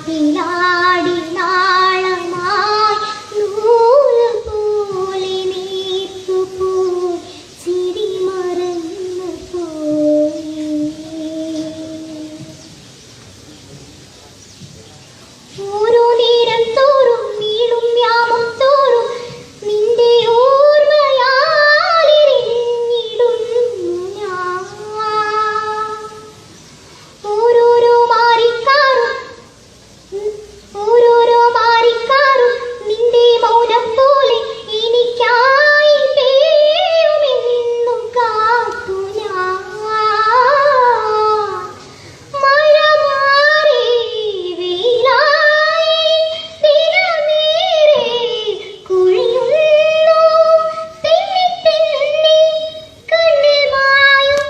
കാറ്റിലാടി നാളമായി നൂല് പോലെ നീർത്തുപോയി ചിരി മറന്നു പോയി. ഓരോ നേരം തോറും നീളും യാമം തോറും നിന്റെ ഓർമ്മയാലിരിഞ്ഞിടുന്നു ഞാൻ. ഓരോരോ മാറിക്കാറും നിന്റെ മൗനം പോലെ എനിക്കായി പെയ്യുമെന്നു കാത്തു ഞാൻ. മഴ മാറി വെയിലായി ദിനമേറെ കുഴിയുന്നു തെന്നി തെന്നി കണ്ണിൽ മായും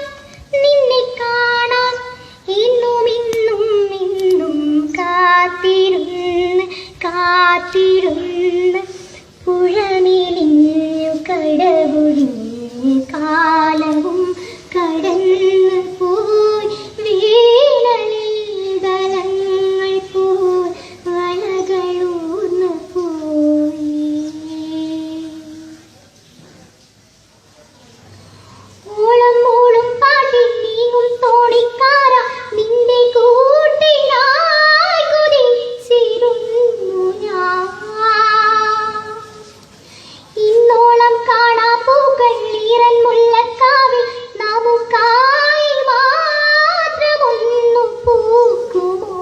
നിന്നെ കാണാൻ ഇന്നും ഇന്നും ഇന്നും കാത്തിരുന്ന് പുഴമെലിഞ്ഞു കടവൊഴിഞ്ഞ് കാലവും കടന്നു പോയി. വേനലിൽ ദലങ്ങൾ പോയി വലകളൂർന്നു പോയി. ഓളം മൂളും പാട്ടിൽ നീങ്ങും തോണിക്കാര നിന്റെ കൂട്ടിനായി കുതിച്ചിരുന്നു ഞാൻ. ഇന്നോളം കാണാ പൂക്കൾ ഈറൻ മുല്ലക്കാവിൽ നമുക്കായി മാത്രമൊന്നു പൂക്കുമോ?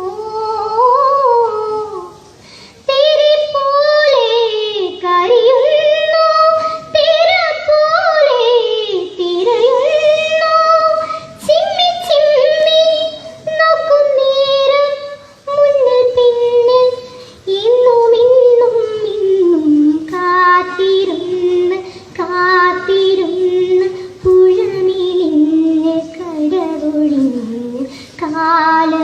തിരി പോലെ കരിയുന്നു തിര പോലെ തിരയുന്നു ചിമ്മി ചിമ്മി നോക്കും നേരം മുന്നിൽ പിന്നിൽ ഇന്നും ഇന്നും ഇന്നും കാത്തിരുന്ന് പുഴമെലിഞ്ഞ് കടവൊഴിഞ്ഞ് കാലം